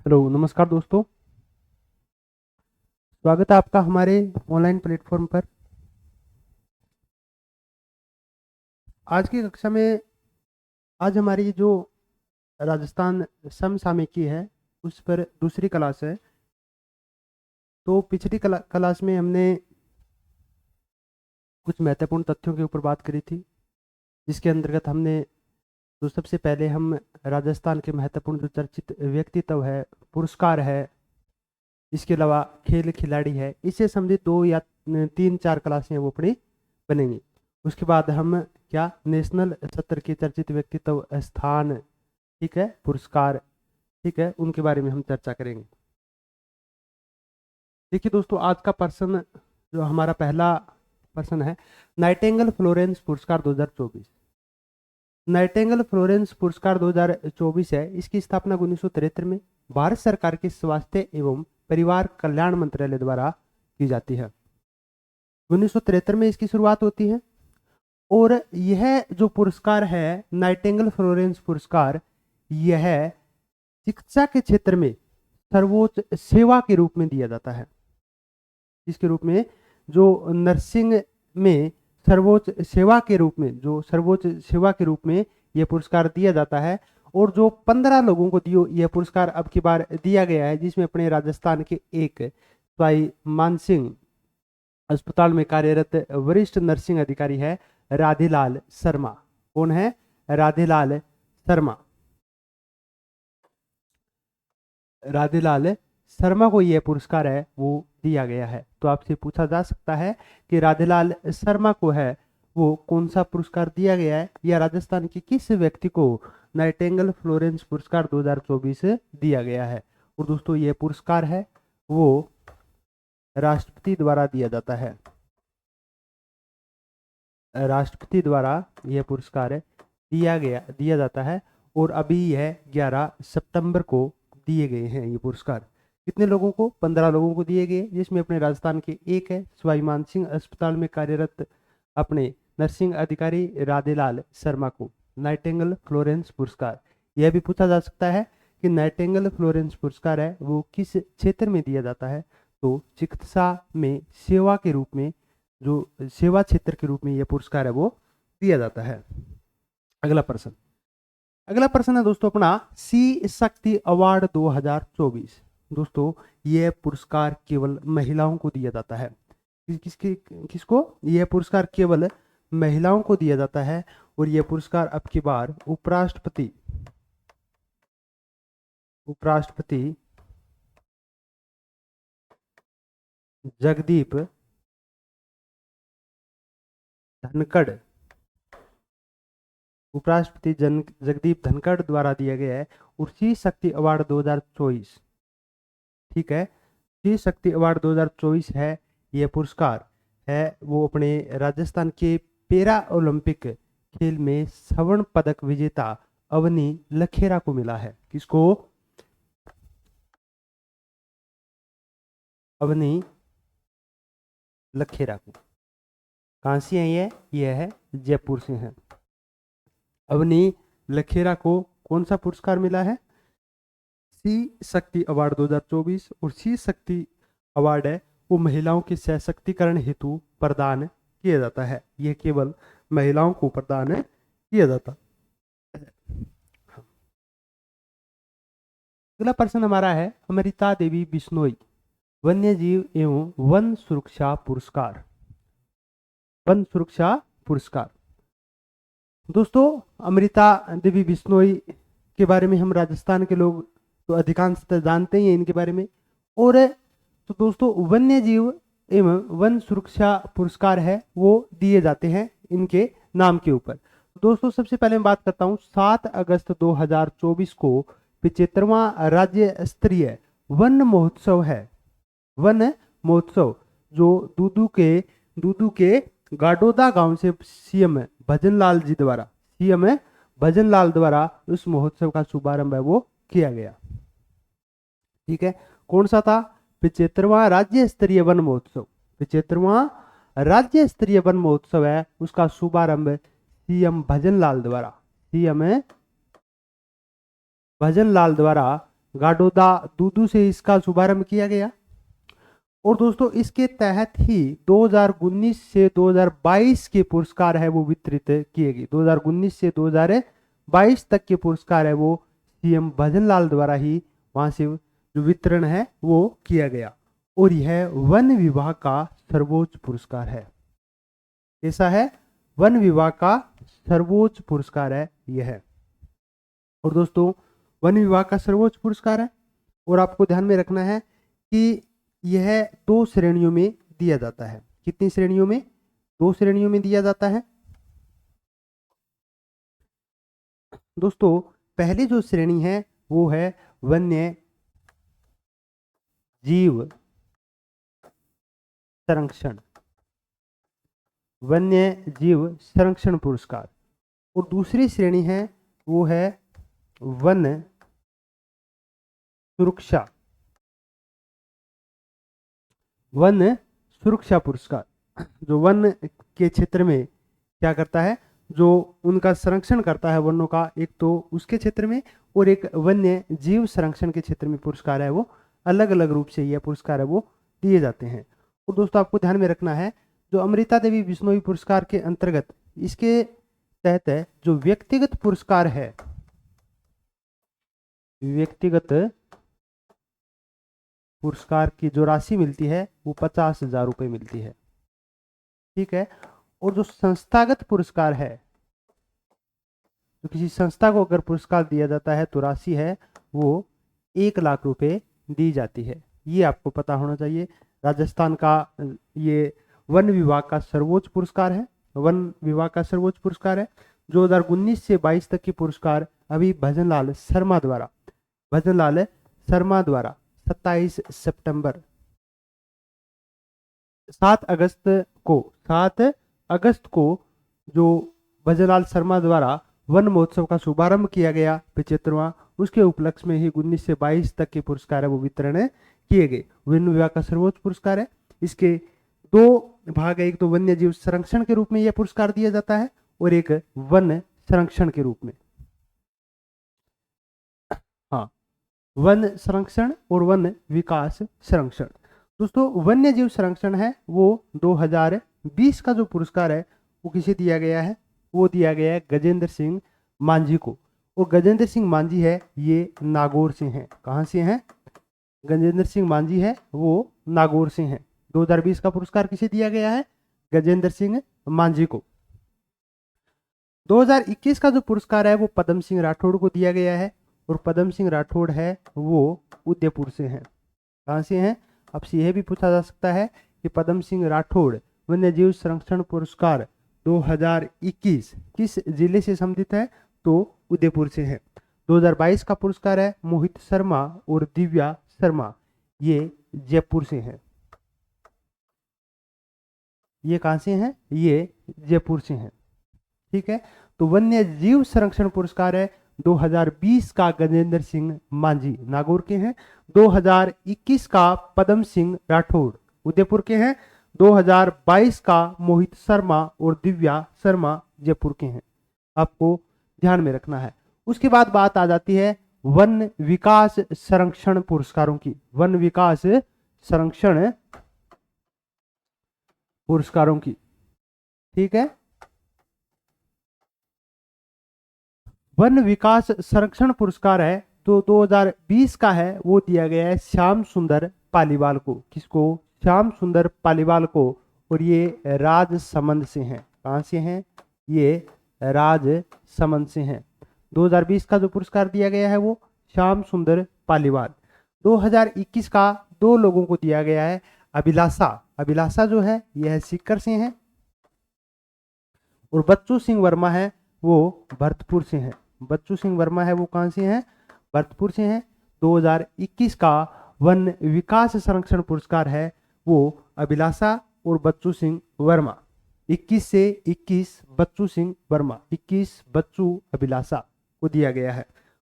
Hello नमस्कार दोस्तों। स्वागत है आपका हमारे ऑनलाइन प्लेटफॉर्म पर। आज की कक्षा में आज हमारी जो राजस्थान समसामयिकी है उस पर दूसरी क्लास है। तो पिछली क्लास में हमने कुछ महत्वपूर्ण तथ्यों के ऊपर बात करी थी, जिसके अंतर्गत हमने तो सबसे पहले हम राजस्थान के महत्वपूर्ण जो चर्चित व्यक्तित्व है, पुरस्कार है, इसके अलावा खेल खिलाड़ी है, इससे संबंधित 2 या 3 4 क्लासें वो अपनी बनेंगी। उसके बाद हम क्या नेशनल सत्र के चर्चित व्यक्तित्व, स्थान, ठीक है, पुरस्कार, ठीक है, उनके बारे में हम चर्चा करेंगे। देखिए दोस्तों, आज का प्रश्न जो हमारा पहला प्रश्न है, नाइटिंगेल फ्लोरेंस पुरस्कार 2024। नाइटिंगेल फ्लोरेंस पुरस्कार 2024 है, इसकी स्थापना 1973 में भारत सरकार के स्वास्थ्य एवं परिवार कल्याण मंत्रालय द्वारा की जाती है। 1973 में इसकी शुरुआत होती है और यह जो पुरस्कार है नाइटिंगेल फ्लोरेंस पुरस्कार, यह चिकित्सा के क्षेत्र में सर्वोच्च सेवा के रूप में दिया जाता है। इसके रूप में जो नर्सिंग में सर्वोच्च सेवा के रूप में यह पुरस्कार दिया जाता है। और जो 15 लोगों को यह पुरस्कार अब की बार दिया गया है, जिसमें अपने राजस्थान के एक सवाई मानसिंह अस्पताल में कार्यरत वरिष्ठ नर्सिंग अधिकारी है राधेलाल शर्मा। कौन है? राधेलाल शर्मा। राधेलाल शर्मा को यह पुरस्कार है वो दिया गया है। तो आपसे पूछा जा सकता है कि राधेलाल शर्मा को है वो कौन सा पुरस्कार दिया गया है, या राजस्थान के किस व्यक्ति को नाइटिंगेल फ्लोरेंस पुरस्कार 2024 दिया गया है। और दोस्तों, यह पुरस्कार है वो राष्ट्रपति द्वारा दिया जाता है। राष्ट्रपति द्वारा यह पुरस्कार दिया जाता है। और अभी यह 11 सितंबर को दिए गए हैं ये पुरस्कार। कितने लोगों को? 15 लोगों को दिए गए, जिसमें अपने राजस्थान के एक है सवाई मानसिंह अस्पताल में कार्यरत अपने नर्सिंग अधिकारी राधेलाल शर्मा को नाइटिंगेल फ्लोरेंस पुरस्कार। यह भी पूछा जा सकता है कि नाइटिंगेल फ्लोरेंस पुरस्कार है वो किस क्षेत्र में दिया जाता है। तो चिकित्सा में सेवा के रूप में, जो सेवा क्षेत्र के रूप में यह पुरस्कार है वो दिया जाता है। अगला प्रश्न है दोस्तों अपना सी शक्ति अवार्ड 2024। दोस्तों, यह पुरस्कार केवल महिलाओं को दिया जाता है। किसको? यह पुरस्कार केवल महिलाओं को दिया जाता है। और यह पुरस्कार अब की बार उपराष्ट्रपति जगदीप धनखड़ जगदीप धनखड़ द्वारा दिया गया है। और श्री शक्ति अवार्ड 2024, ठीक है, श्री शक्ति अवार्ड 2024 है यह पुरस्कार है वो अपने राजस्थान के पैरा ओलंपिक खेल में स्वर्ण पदक विजेता अवनी लखेरा को मिला है। किसको? अवनी लखेरा को। कहां से है यह है जयपुर से है। अवनी लखेरा को कौन सा पुरस्कार मिला है? सी शक्ति अवार्ड 2024। और सी शक्ति अवार्ड है वो महिलाओं के सशक्तिकरण हेतु प्रदान किया जाता है। यह केवल महिलाओं को प्रदान किया जाता है। अगला प्रश्न हमारा है अमृता देवी बिश्नोई वन्य जीव एवं वन सुरक्षा पुरस्कार। दोस्तों, अमृता देवी बिश्नोई के बारे में हम राजस्थान के लोग तो अधिकांशतः जानते ही हैं इनके बारे में। और तो दोस्तों, वन्य जीव एवं वन सुरक्षा पुरस्कार है वो दिए जाते हैं इनके नाम के ऊपर। दोस्तों, सबसे पहले मैं बात करता हूं 7 अगस्त 2024 को 75वां राज्य स्तरीय वन महोत्सव है। वन महोत्सव जो दूदू के गाडोदा गांव से सीएम भजनलाल द्वारा उस महोत्सव का शुभारंभ है वो किया गया। ठीक है, कौन सा था? 75वां राज्य स्तरीय वन महोत्सव। 75वां राज्य स्तरीय वन महोत्सव है, उसका शुभारंभ सीएम भजनलाल द्वारा गाडोदा दूदू से इसका शुभारंभ किया गया। और दोस्तों इसके तहत ही 2019 से 2022 के पुरस्कार है वो वितरित किए गए। 2019 से 2022 तक के पुरस्कार है वो सीएम भजनलाल द्वारा ही वहां से जो वितरण है वो किया गया। और यह वन विभाग का सर्वोच्च पुरस्कार है। ऐसा है, वन विभाग का सर्वोच्च पुरस्कार है यह। और दोस्तों वन विभाग का सर्वोच्च पुरस्कार है और आपको ध्यान में रखना है कि यह 2 श्रेणियों में दिया जाता है। कितनी श्रेणियों में? 2 श्रेणियों में दिया जाता है। दोस्तों पहली जो श्रेणी है वो है वन्य जीव संरक्षण, वन्य जीव संरक्षण पुरस्कार। और दूसरी श्रेणी है वो है वन सुरक्षा, वन सुरक्षा पुरस्कार। जो वन के क्षेत्र में क्या करता है, जो उनका संरक्षण करता है वनों का, एक तो उसके क्षेत्र में और एक वन्य जीव संरक्षण के क्षेत्र में पुरस्कार है वो अलग अलग रूप से यह पुरस्कार है वो दिए जाते हैं। और दोस्तों आपको ध्यान में रखना है जो अमृता देवी बिश्नोई पुरस्कार के अंतर्गत इसके तहत है जो व्यक्तिगत पुरस्कार है, व्यक्तिगत पुरस्कार की जो राशि मिलती है वो 50,000 रुपये मिलती है। ठीक है। और जो संस्थागत पुरस्कार है, तो किसी संस्था को अगर पुरस्कार दिया जाता है तो राशि है वो 1 लाख रुपए दी जाती है। ये आपको पता होना चाहिए। राजस्थान का ये वन विभाग का सर्वोच्च पुरस्कार है, वन विभाग का सर्वोच्च पुरस्कार है। 2019 से 22 तक के पुरस्कार अभी भजनलाल शर्मा द्वारा 27 सितंबर 7 अगस्त को जो भजनलाल शर्मा द्वारा वन महोत्सव का शुभारंभ किया गया 75वां, उसके उपलक्ष्य में ही 19 से 22 तक के पुरस्कार है वो वितरण किए गए। वन विभाग का सर्वोच्च पुरस्कार है। इसके 2 भाग है, एक तो वन्य जीव संरक्षण के रूप में यह पुरस्कार दिया जाता है और एक वन संरक्षण के रूप में। हाँ, वन संरक्षण और वन विकास संरक्षण। दोस्तों वन्य जीव संरक्षण है वो 2020 का जो पुरस्कार है वो किसे दिया गया है, वो दिया गया है गजेंद्र सिंह मांझी को। और गजेंद्र सिंह मांझी है ये नागौर से हैं। कहाँ से हैं? गजेंद्र सिंह मांझी है वो नागौर से हैं। 2020 का पुरस्कार किसे दिया गया है? गजेंद्र सिंह मांझी को। 2021 का जो पुरस्कार है वो पद्म सिंह राठौड़ को दिया गया है और पद्म सिंह राठौड़ है वो उदयपुर से हैं। कहाँ से हैं? आपसे यह भी पूछा जा सकता है कि पद्म सिंह राठौड़ वन्य जीव संरक्षण पुरस्कार 2021 किस जिले से संबंधित है? तो उदयपुर से है। 2022 का पुरस्कार है मोहित शर्मा और दिव्या शर्मा, ये जयपुर से हैं। ये कहां से हैं? ये जयपुर से हैं। ठीक है। तो वन्य जीव संरक्षण पुरस्कार है 2020 का गजेंद्र सिंह मांझी नागौर के हैं। 2021 का पद्म सिंह राठौड़ उदयपुर के हैं। 2022 का मोहित शर्मा और दिव्या शर्मा जयपुर के हैं। आपको ध्यान में रखना है। उसके बाद बात आ जाती है वन विकास संरक्षण पुरस्कारों की। वन विकास संरक्षण पुरस्कारों की। ठीक है। वन विकास संरक्षण पुरस्कार है तो 2020 का है वो दिया गया है श्याम सुंदर पालीवाल को। किसको? श्याम सुंदर पालीवाल को। और ये राजसमंद से हैं। कहां से हैं? ये राजसमंद से हैं। 2020 का जो पुरस्कार दिया गया है वो श्याम सुंदर पालीवाल। 2021 का 2 लोगों को दिया गया है। अभिलाषा जो है यह सीकर से हैं और बच्चू सिंह वर्मा है वो भरतपुर से हैं। बच्चू सिंह वर्मा है वो कहां से हैं? भरतपुर से हैं। 2021 का वन विकास संरक्षण पुरस्कार है वो अभिलाषा और बच्चू सिंह वर्मा। 21 से 21 बच्चू सिंह वर्मा, 21 बच्चू अभिलाषा को दिया गया है।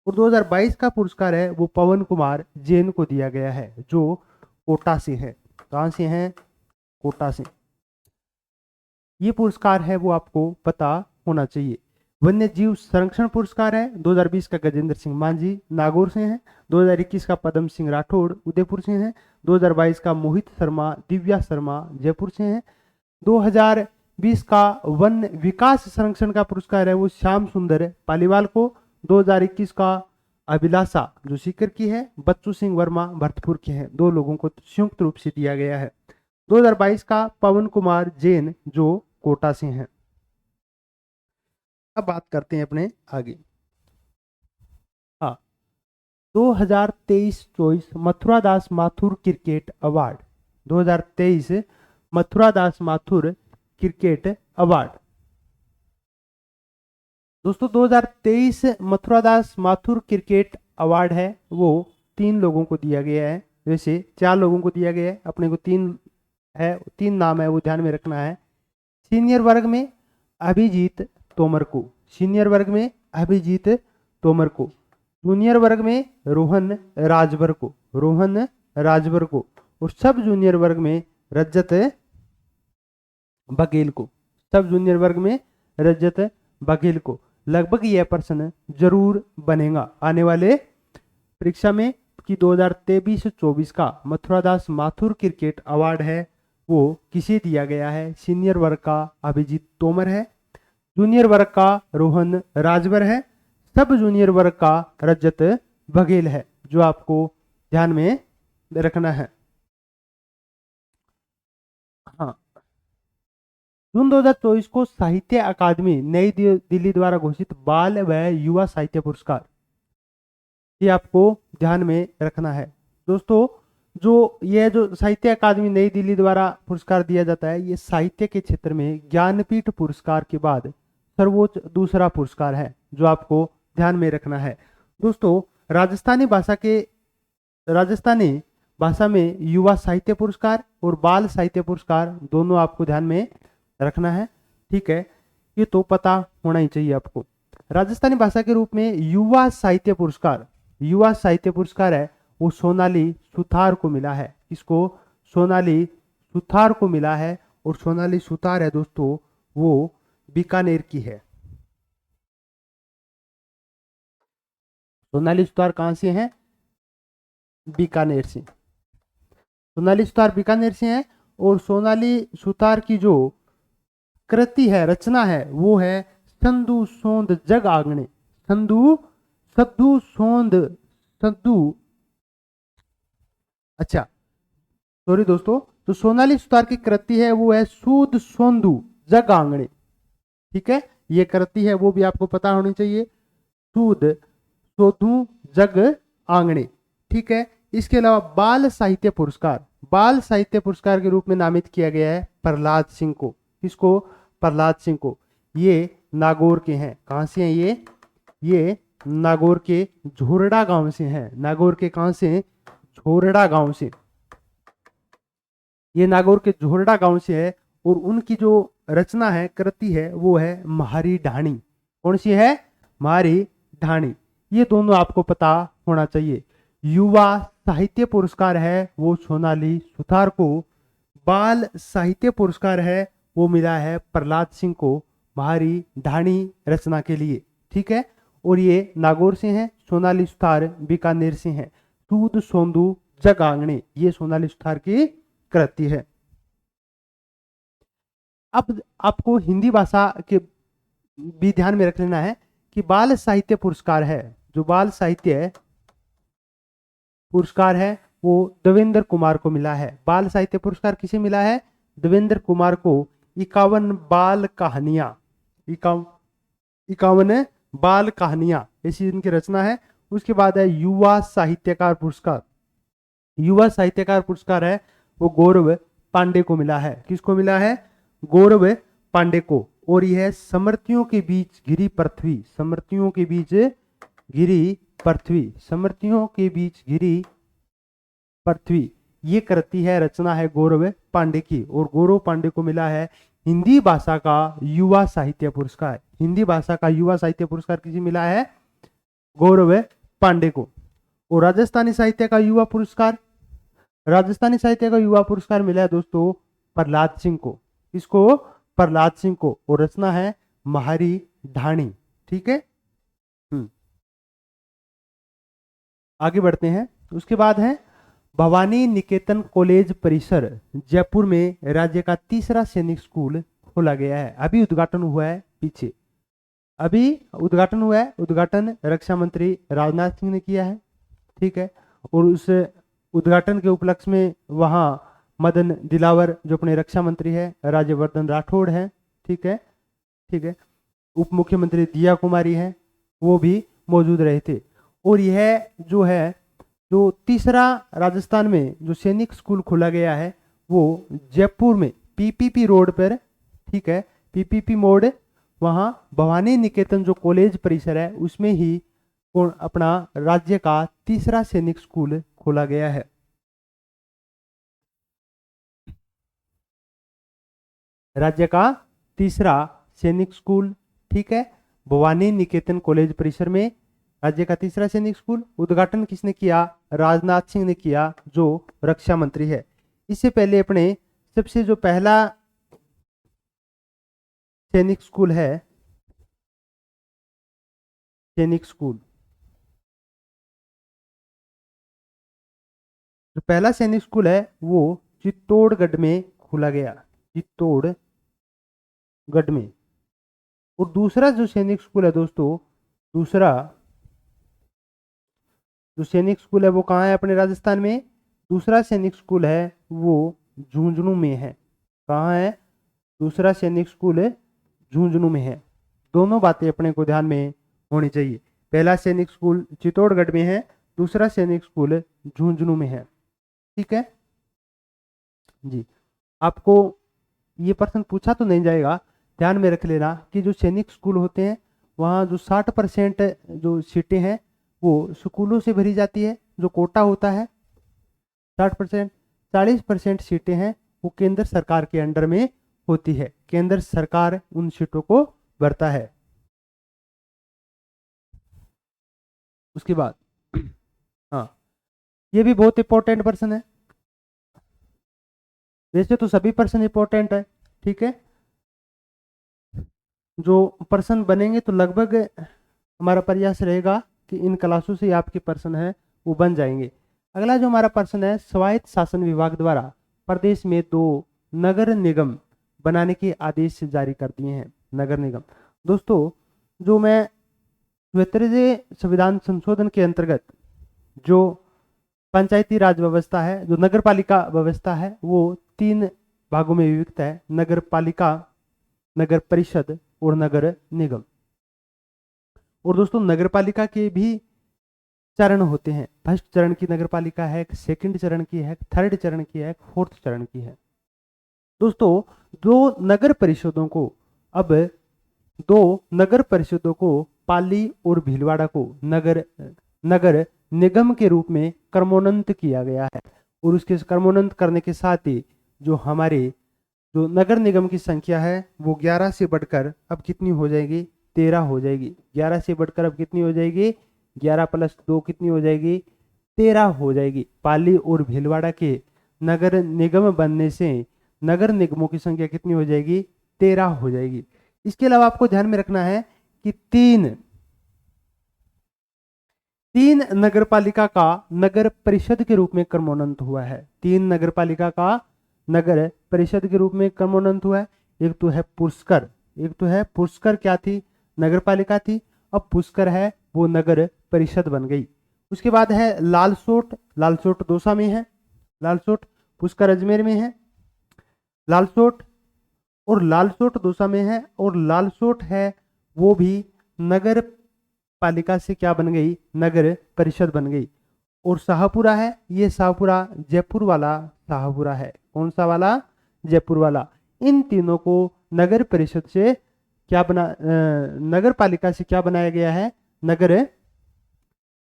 और 2022 का पुरस्कार है वो पवन कुमार जैन को दिया गया है जो कोटा से है। कहां से हैं? कोटा से। ये पुरस्कार है वो आपको पता होना चाहिए। वन्य जीव संरक्षण पुरस्कार है 2020 का गजेंद्र सिंह मांझी नागौर से हैं। 2021 का पदम सिंह राठौड़ उदयपुर से हैं। 2022 का मोहित शर्मा दिव्या शर्मा जयपुर से हैं। 2020 का वन विकास संरक्षण का पुरस्कार है वो श्याम सुंदर पालीवाल को। 2021 का अभिलाषा जो सीकर की है बच्चू सिंह वर्मा भरतपुर के हैं। 2 लोगों को संयुक्त रूप से दिया गया है। 2022 का पवन कुमार जैन जो कोटा से हैं। अब बात करते हैं अपने आगे। हाँ, 2023-24 मथुरा दास माथुर क्रिकेट अवार्ड। 2023 मथुरा दास माथुर क्रिकेट अवार्ड। दोस्तों 2023 मथुरा दास माथुर क्रिकेट अवार्ड है वो 3 लोगों को दिया गया है। वैसे 4 लोगों को दिया गया है, अपने को 3 नाम है वो ध्यान में रखना है। सीनियर वर्ग में अभिजीत तोमर को, सीनियर वर्ग में अभिजीत तोमर को। जूनियर वर्ग में रोहन राजभर को, रोहन राजभर को। और सब जूनियर वर्ग में रजत बघेल को, सब जूनियर वर्ग में रजत बघेल को। लगभग यह प्रश्न जरूर बनेगा आने वाले परीक्षा में कि 2023-24 का मथुरा दास माथुर क्रिकेट अवार्ड है वो किसे दिया गया है। सीनियर वर्ग का अभिजीत तोमर है, जूनियर वर्ग का रोहन राजभर है, सब जूनियर वर्ग का रजत बघेल है, जो आपको ध्यान में रखना है। हाँ, जून 2024 को साहित्य अकादमी नई दिल्ली द्वारा घोषित बाल व युवा साहित्य पुरस्कार, ये आपको ध्यान में रखना है। दोस्तों जो साहित्य अकादमी नई दिल्ली द्वारा पुरस्कार दिया जाता है, ये साहित्य के क्षेत्र में ज्ञानपीठ पुरस्कार के बाद सर्वोच्च दूसरा पुरस्कार है, जो आपको ध्यान में रखना है। दोस्तों राजस्थानी भाषा में युवा साहित्य पुरस्कार और बाल साहित्य पुरस्कार दोनों आपको ध्यान में रखना है। ठीक है, ये तो पता होना ही चाहिए आपको। राजस्थानी भाषा के रूप में युवा साहित्य पुरस्कार है वो सोनाली सुथार को मिला है। किसको? सोनाली सुथार को मिला है। और सोनाली सुथार है दोस्तों वो बीकानेर की है। सोनाली सुथार कहां से है? बीकानेर से। सोनाली सुथार बीकानेर से है। और सोनाली सुथार की जो कृति है, रचना है, वो है संधु सोंद जग आंगणे। अच्छा सॉरी दोस्तों, तो सोनाली सुथार की कृति है वो है सूद सोंदू जग आंगणे। ठीक है, ये कृति है वो भी आपको पता होनी चाहिए, सूद सोधू जग आंगणे। ठीक है, इसके अलावा बाल साहित्य पुरस्कार के रूप में नामित किया गया है प्रहलाद सिंह को। किसको? प्रहलाद सिंह को। ये नागौर के हैं। कहां से हैं ये नागौर के झोरडा गांव से हैं। नागौर के कहां से? झोरडा गांव से। ये नागौर के झोरडा गांव से है। और उनकी जो रचना है, कृति है, वो है महारी ढाणी। कौन सी है? महारी ढाणी। ये दोनों आपको पता होना चाहिए। युवा साहित्य पुरस्कार है वो सोनाली सुथार को, बाल साहित्य पुरस्कार है वो मिला है प्रहलाद सिंह को महारी ढाणी रचना के लिए। ठीक है, और ये नागौर से हैं। सोनाली सुथार बीकानेर से हैं। सूद सोंदू जग आंगणे, ये सोनाली सुथार की कृति है। अब आपको हिंदी भाषा के भी ध्यान में रख लेना है कि बाल साहित्य पुरस्कार है, जो बाल साहित्य पुरस्कार है वो देवेंद्र कुमार को मिला है। बाल साहित्य पुरस्कार किसे मिला है? देवेंद्र कुमार को। 51 बाल कहानियां, 51 बाल कहानियां ऐसी इनकी रचना है। उसके बाद है युवा साहित्यकार पुरस्कार। युवा साहित्यकार पुरस्कार है वो गौरव पांडे को मिला है। किसको मिला है? गौरव पांडे को। और यह समर्थियों के बीच घिरी पृथ्वी, समर्थियों के बीच घिरी पृथ्वी, समर्थियों के बीच घिरी पृथ्वी, ये कृति है, रचना है गौरव पांडे की। और गौरव पांडे को मिला है हिंदी भाषा का युवा साहित्य पुरस्कार। हिंदी भाषा का युवा साहित्य पुरस्कार किसे मिला है? गौरव पांडे को। और राजस्थानी साहित्य का युवा पुरस्कार, राजस्थानी साहित्य का युवा पुरस्कार मिला है दोस्तों प्रहलाद सिंह को। इसको? प्रहलाद सिंह को। और रचना है महारी ढाणी। ठीक है। आगे बढ़ते हैं। उसके बाद है भवानी निकेतन कॉलेज परिसर जयपुर में राज्य का तीसरा सैनिक स्कूल खोला गया है। अभी उद्घाटन हुआ है, पीछे अभी उद्घाटन हुआ है। उद्घाटन रक्षा मंत्री राजनाथ सिंह ने किया है, ठीक है। और उस उद्घाटन के उपलक्ष्य में वहाँ मदन दिलावर जो अपने रक्षा मंत्री है, राज्यवर्धन राठौड़ है, ठीक है, ठीक है। उप मुख्यमंत्री दिया कुमारी है, वो भी मौजूद रहे थे। और यह जो है, जो तीसरा राजस्थान में जो सैनिक स्कूल खोला गया है वो जयपुर में पीपीपी रोड पर, ठीक है, पीपीपी मोड़, वहाँ भवानी निकेतन जो कॉलेज परिसर है उसमें ही अपना राज्य का तीसरा सैनिक स्कूल खोला गया है। राज्य का तीसरा सैनिक स्कूल, ठीक है, भवानी निकेतन कॉलेज परिसर में राज्य का तीसरा सैनिक स्कूल। उद्घाटन किसने किया? राजनाथ सिंह ने किया, जो रक्षा मंत्री है। इससे पहले अपने सबसे जो पहला सैनिक स्कूल है, सैनिक स्कूल, जो पहला सैनिक स्कूल है वो चित्तौड़गढ़ में खोला गया, चित्तौड़गढ़ में। और दूसरा जो सैनिक स्कूल है दोस्तों, दूसरा जो सैनिक स्कूल है वो कहाँ है? अपने राजस्थान में। दूसरा सैनिक स्कूल है वो झुंझुनू में है। कहाँ है? दूसरा सैनिक स्कूल है झुंझुनू में है। दोनों बातें अपने को ध्यान में होनी चाहिए। पहला सैनिक स्कूल चित्तौड़गढ़ में है, दूसरा सैनिक स्कूल झुंझुनू में है, ठीक है जी। आपको ये प्रश्न पूछा तो नहीं जाएगा, ध्यान में रख लेना कि जो सैनिक स्कूल होते हैं वहाँ जो 60% जो सीटें हैं वो स्कूलों से भरी जाती है। जो कोटा होता है 60%, 40% सीटें हैं वो केंद्र सरकार के अंडर में होती है। केंद्र सरकार उन सीटों को भरता है। उसके बाद हाँ, ये भी बहुत इंपॉर्टेंट पर्सन है। वैसे तो सभी पर्सन इंपॉर्टेंट है, ठीक है। जो पर्सन बनेंगे तो लगभग हमारा प्रयास रहेगा कि इन क्लासों से आपके पर्सन है वो बन जाएंगे। अगला जो हमारा पर्सन है, स्वायत्त शासन विभाग द्वारा प्रदेश में 2 नगर निगम बनाने के आदेश जारी कर दिए हैं। नगर निगम दोस्तों, जो मैं 74वें संविधान संशोधन के अंतर्गत जो पंचायती राज व्यवस्था है, जो नगर पालिका व्यवस्था है, वो 3 भागों में विभक्त है। नगर पालिका, नगर परिषद और नगर निगम। और दोस्तों नगर पालिका के भी चरण होते हैं। फर्स्ट चरण की नगर पालिका है, सेकंड चरण की है, थर्ड चरण की है, फोर्थ चरण की है। दोस्तों दो नगर परिषदों को अब 2 नगर परिषदों को पाली और भीलवाड़ा को नगर निगम के रूप में क्रमोन्नत किया गया है। और उसके क्रमोन्नत करने के साथ ही जो हमारे जो नगर निगम की संख्या है वो 11 से बढ़कर अब कितनी हो जाएगी? 13 हो जाएगी। 11 से बढ़कर अब कितनी हो जाएगी? 11 + 2 कितनी हो जाएगी? 13 हो जाएगी। पाली और भीलवाड़ा के नगर निगम बनने से नगर निगमों की संख्या कितनी हो जाएगी? 13 हो जाएगी। इसके अलावा आपको ध्यान में रखना है कि 3 नगर पालिका का नगर परिषद के रूप में क्रमोन्नत हुआ है। 3 नगर पालिका का नगर परिषद के रूप में क्रमोन्नत हुआ है। एक तो है पुष्कर, क्या थी? नगर पालिका थी। अब पुष्कर है वो नगर परिषद बन गई। उसके बाद है लालसोट दौसा में है। लालसोट, पुष्कर अजमेर में है। लालसोट दौसा में है। और लालसोट है वो भी नगर पालिका से क्या बन गई? नगर परिषद बन गई। और शाहपुरा है, ये शाहपुरा जयपुर वाला शाहपुरा है। कौन सा वाला? जयपुर वाला। इन तीनों को नगर परिषद से क्या नगर पालिका से क्या बनाया गया है? नगर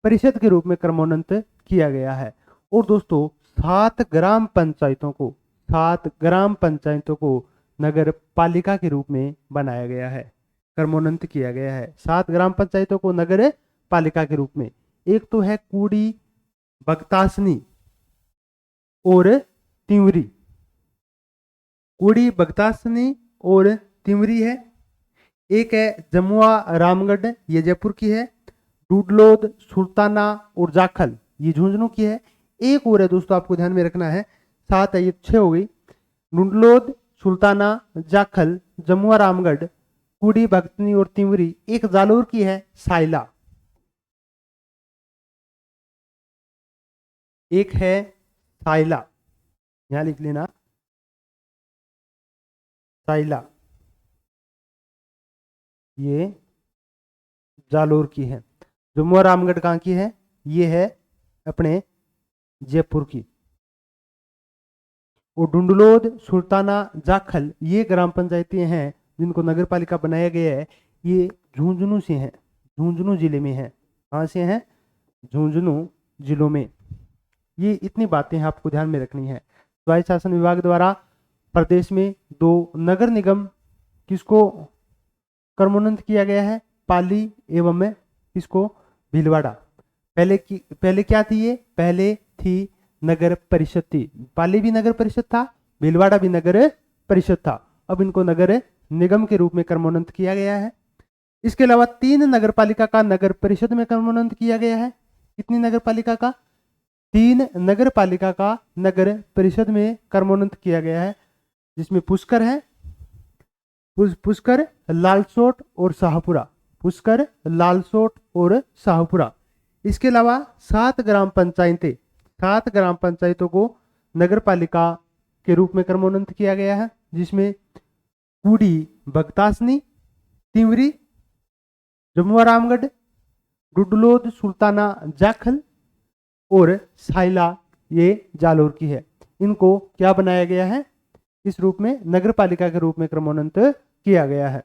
परिषद के रूप में क्रमोन्नत किया गया है। और दोस्तों 7 ग्राम पंचायतों को नगर पालिका के रूप में बनाया गया है, क्रमोन्नत किया गया है। 7 ग्राम पंचायतों को नगर पालिका के रूप में। एक तो है कूड़ी, बगतासनी और तिंवरी। कूड़ी, बगतासनी और तिंवरी है। एक है जमुआ रामगढ़, ये जयपुर की है। डूडलोद, सुल्ताना और जाखल ये झुंझुनू की है। एक और है दोस्तों आपको ध्यान में रखना है, 7 है, ये 6 हो गई। डूडलोद, सुल्ताना, जाखल, जमुआ रामगढ़, कुड़ी, भक्तनी और तिमरी। एक जालोर की है, साइला। एक है साइला, यहां लिख लेना, साइला, ये जालोर की है। जमुआ रामगढ़ कहाँ की है? ये है अपने जयपुर की। और डुंडलोद, सुल्ताना, जाखल ये ग्राम पंचायतें हैं जिनको नगर पालिका बनाया गया है। ये झुंझुनू से हैं, झुंझुनू जिले में है। कहाँ से हैं? झुंझुनू जिलों में। ये इतनी बातें आपको ध्यान में रखनी है। स्वायत्त शासन विभाग द्वारा प्रदेश में 2 नगर निगम किसको कर्मोन्नत किया गया है? पाली एवं किसको? भीलवाड़ा। पहले क्या थी? ये पहले थी नगर परिषद थी। पाली भी नगर परिषद था, भीलवाड़ा भी नगर परिषद था। अब इनको नगर निगम के रूप में कर्मोन्नत किया गया है। इसके अलावा 3 नगर पालिका का नगर परिषद में कर्मोन्नत किया गया है। कितनी नगर पालिका का? 3 नगर पालिका का नगर परिषद में कर्मोन्नत किया गया है, जिसमें पुष्कर है, पुष्कर, लालसोट और शाहपुरा। पुष्कर, लालसोट और शाहपुरा। इसके अलावा 7 ग्राम पंचायतें, 7 ग्राम पंचायतों को नगर पालिका के रूप में कर्मोन्नत किया गया है, जिसमें कुड़ी, भगतासनी, तिमरी, जमुआ रामगढ़, डुडलोद, सुल्ताना, जाखल और साइला ये जालोर की है। इनको क्या बनाया गया है? इस रूप में नगर पालिका के रूप में क्रमोन्नत किया गया है।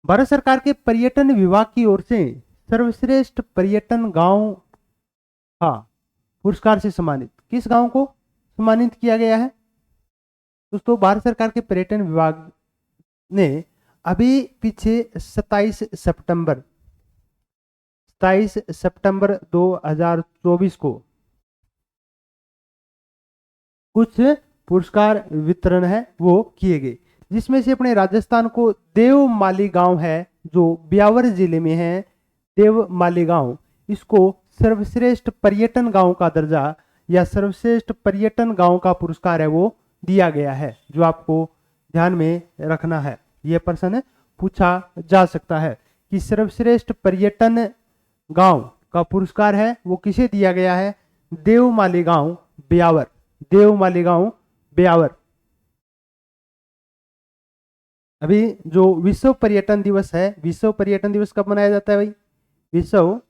भारत सरकार के पर्यटन विभाग की ओर से सर्वश्रेष्ठ पर्यटन गांव पुरस्कार से सम्मानित किस गांव को सम्मानित किया गया है? दोस्तों भारत सरकार के पर्यटन विभाग ने अभी पीछे 27 सितंबर 2024 को कुछ पुरस्कार वितरण है वो किए गए, जिसमें से अपने राजस्थान को देवमाली गांव है जो ब्यावर जिले में है, देवमाली गांव, इसको सर्वश्रेष्ठ पर्यटन गांव का दर्जा या सर्वश्रेष्ठ पर्यटन गांव का पुरस्कार है वो दिया गया है, जो आपको ध्यान में रखना है। यह प्रश्न पूछा जा सकता है कि सर्वश्रेष्ठ पर्यटन गांव का पुरस्कार है वो किसे दिया गया है? देवमाली गांव ब्यावर, देवमाली गांव ब्यावर। अभी जो विश्व पर्यटन दिवस है, विश्व पर्यटन दिवस कब मनाया जाता है भाई? विश्व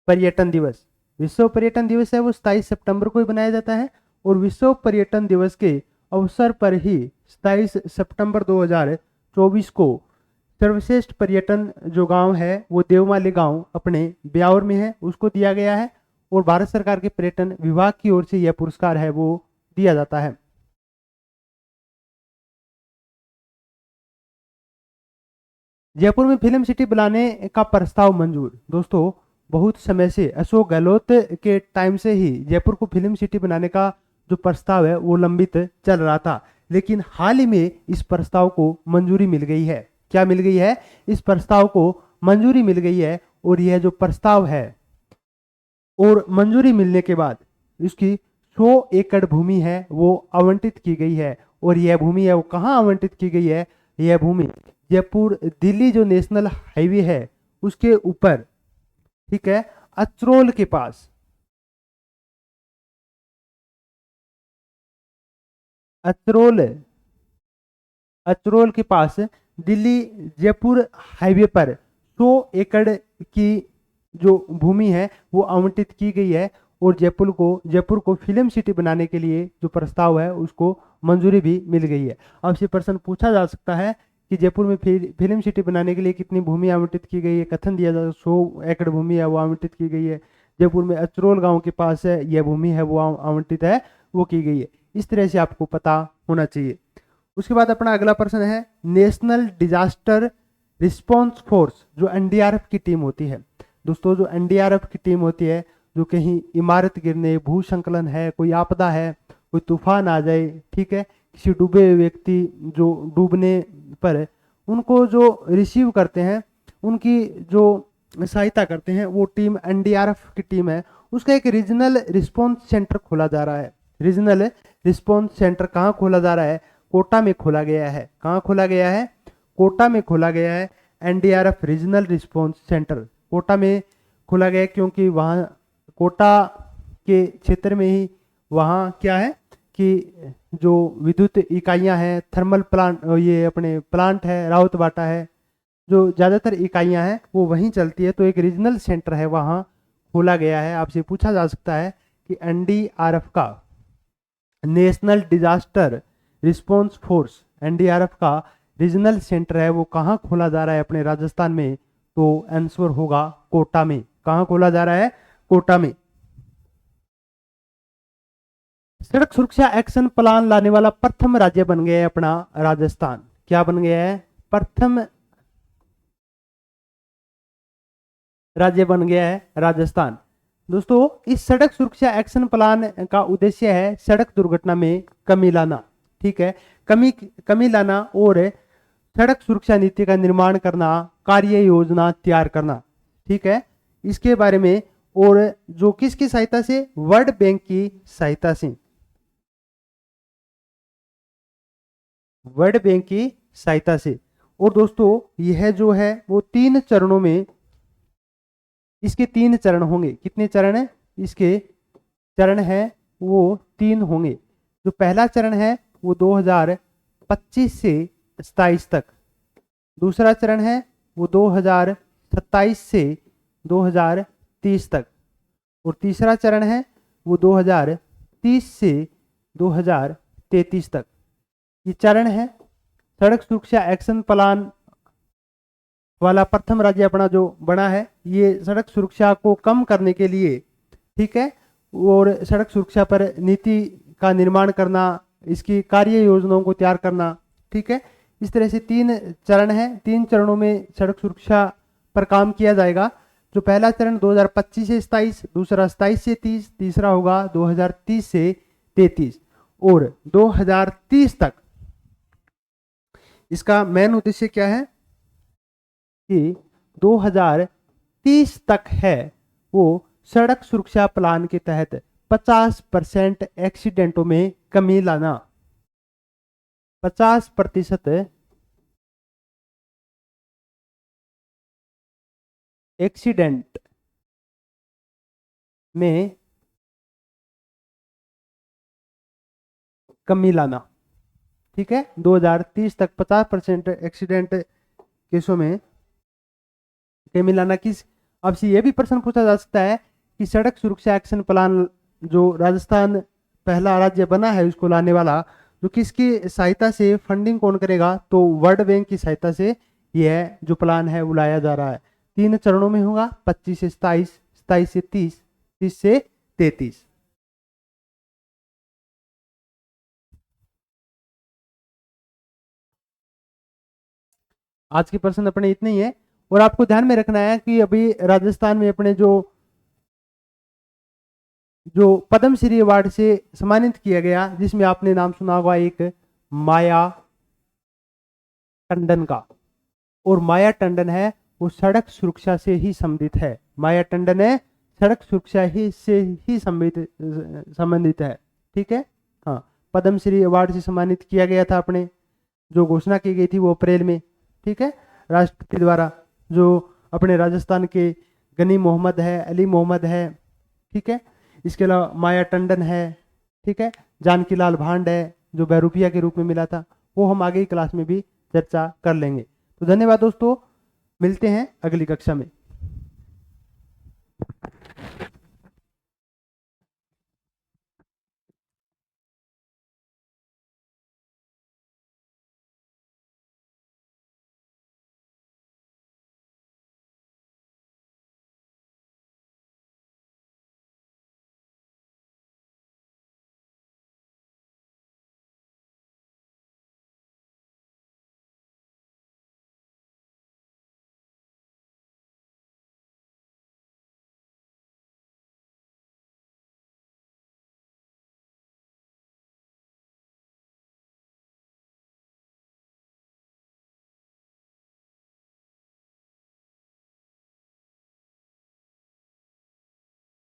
पर्यटन दिवस, विश्व पर्यटन दिवस है वो 27 सितंबर को ही मनाया जाता है। और विश्व पर्यटन दिवस के अवसर पर ही 27 सितंबर 2024 को सर्वश्रेष्ठ पर्यटन जो गांव है वो देवमाली गांव अपने ब्यावर में है, उसको दिया गया है। और भारत सरकार के पर्यटन विभाग की ओर से यह पुरस्कार है वो दिया जाता है। जयपुर में फिल्म सिटी बनाने का प्रस्ताव मंजूर। दोस्तों बहुत समय से अशोक गहलोत के टाइम से ही जयपुर को फिल्म सिटी बनाने का जो प्रस्ताव है वो लंबित चल रहा था, लेकिन हाल ही में इस प्रस्ताव को मंजूरी मिल गई है। क्या मिल गई है? इस प्रस्ताव को मंजूरी मिल गई है। और यह जो प्रस्ताव है और मंजूरी मिलने के बाद इसकी 100 एकड़ भूमि है वो आवंटित की गई है। और यह भूमि है वो कहाँ आवंटित की गई है? यह भूमि जयपुर दिल्ली जो नेशनल हाईवे है उसके ऊपर, ठीक है, अचरोल के पास, अचरोल के पास दिल्ली जयपुर हाईवे पर 100 एकड़ की जो भूमि है वो आवंटित की गई है। और जयपुर को फिल्म सिटी बनाने के लिए जो प्रस्ताव है उसको मंजूरी भी मिल गई है। अब से प्रश्न पूछा जा सकता है कि जयपुर में फिल्म सिटी बनाने के लिए कितनी भूमि आवंटित की गई है? कथन दिया जाता है 100 एकड़ भूमि है वो आवंटित की गई है। जयपुर में अचरोल गांव के पास है यह भूमि है वो आवंटित है वो की गई है। इस तरह से आपको पता होना चाहिए। उसके बाद अपना अगला प्रश्न है नेशनल डिजास्टर रिस्पॉन्स फोर्स जो एनडीआरएफ की टीम होती है। दोस्तों जो एनडीआरएफ की टीम होती है, जो कहीं इमारत गिरने, भूस्खलन है, कोई आपदा है, कोई तूफान आ जाए, ठीक है, किसी डूबे हुए व्यक्ति जो डूबने पर उनको जो रिसीव करते हैं, उनकी जो सहायता करते हैं, वो टीम एनडीआरएफ की टीम है। उसका एक रीजनल रिस्पॉन्स सेंटर खोला जा रहा है। रीजनल रिस्पॉन्स सेंटर कहाँ खोला जा रहा है? कोटा में खोला गया है। कहाँ खोला गया है? कोटा में खोला गया है। NDRF regional response centre Kota में खोला गया है, क्योंकि वहाँ कोटा के क्षेत्र में ही वहाँ क्या है कि जो विद्युत इकाइयाँ हैं, थर्मल प्लांट, ये अपने प्लांट है, राउतबाटा है, जो ज़्यादातर इकाइयाँ हैं वो वहीं चलती है। तो एक रीजनल सेंटर है वहाँ खोला गया है। आपसे पूछा जा सकता है कि एनडीआरएफ का, national disaster response force, NDRF का रीजनल सेंटर है वो कहाँ खोला जा रहा है अपने राजस्थान में? तो आंसर होगा कोटा में। कहाँ खोला जा रहा है? कोटा में। सड़क सुरक्षा एक्शन प्लान लाने वाला प्रथम राज्य बन गया है अपना राजस्थान। क्या बन गया है? प्रथम राज्य बन गया है राजस्थान। दोस्तों, इस सड़क सुरक्षा एक्शन प्लान का उद्देश्य है सड़क दुर्घटना में कमी लाना। ठीक है, कमी लाना और सड़क सुरक्षा नीति का निर्माण करना, कार्य योजना तैयार करना। ठीक है, इसके बारे में, और जो किसकी सहायता से? वर्ल्ड बैंक की सहायता से। वर्ल्ड बैंक की सहायता से। और दोस्तों, यह जो है वो 3 चरणों में, इसके 3 चरण होंगे। कितने चरण है? इसके चरण है वो 3 होंगे। जो पहला चरण है वो 2025 से 27 तक, दूसरा चरण है वो 2027 से 2030 तक, और तीसरा चरण है वो 2030 से 2033 तक। ये चरण है। सड़क सुरक्षा एक्शन प्लान वाला प्रथम राज्य अपना जो बना है, ये सड़क सुरक्षा को कम करने के लिए, ठीक है, और सड़क सुरक्षा पर नीति का निर्माण करना, इसकी कार्य योजनाओं को तैयार करना। ठीक है, इस तरह से 3 चरण है। 3 चरणों में सड़क सुरक्षा पर काम किया जाएगा। जो पहला चरण 2025 से 27, दूसरा 27 से 30, तीसरा होगा 2030 से 33, और 2030 तक इसका मेन उद्देश्य क्या है कि 2030 तक है वो सड़क सुरक्षा प्लान के तहत 50% एक्सीडेंटों में कमी लाना। 50% एक्सीडेंट में कमी लाना। ठीक है, 2030 तक 50% एक्सीडेंट केसों में कमी लाना। किस, आपसे यह भी प्रश्न पूछा जा सकता है कि सड़क सुरक्षा एक्शन प्लान जो राजस्थान पहला राज्य बना है उसको लाने वाला, जो किसकी सहायता से, फंडिंग कौन करेगा? तो वर्ल्ड बैंक की सहायता से यह जो प्लान है वो लाया जा रहा है। 3 चरणों में होगा, 25 से 27, 27 से 30, 30 से 33। आज के प्रश्न अपने इतने ही है। और आपको ध्यान में रखना है कि अभी राजस्थान में अपने जो पद्मश्री अवार्ड से सम्मानित किया गया, जिसमें आपने नाम सुना होगा एक माया टंडन का, और माया टंडन है वो सड़क सुरक्षा से ही संबंधित है। माया टंडन है सड़क सुरक्षा से ही संबंधित है। ठीक है, हाँ, पद्मश्री अवार्ड से सम्मानित किया गया था अपने, जो घोषणा की गई थी वो अप्रैल में। ठीक है, राष्ट्रपति द्वारा। जो अपने राजस्थान के गनी मोहम्मद है, अली मोहम्मद है। ठीक है, इसके अलावा माया टंडन है। ठीक है, जानकी लाल भांड है जो बहरूपिया के रूप में मिला था, वो हम आगे की क्लास में भी चर्चा कर लेंगे। तो धन्यवाद दोस्तों, मिलते हैं अगली कक्षा में।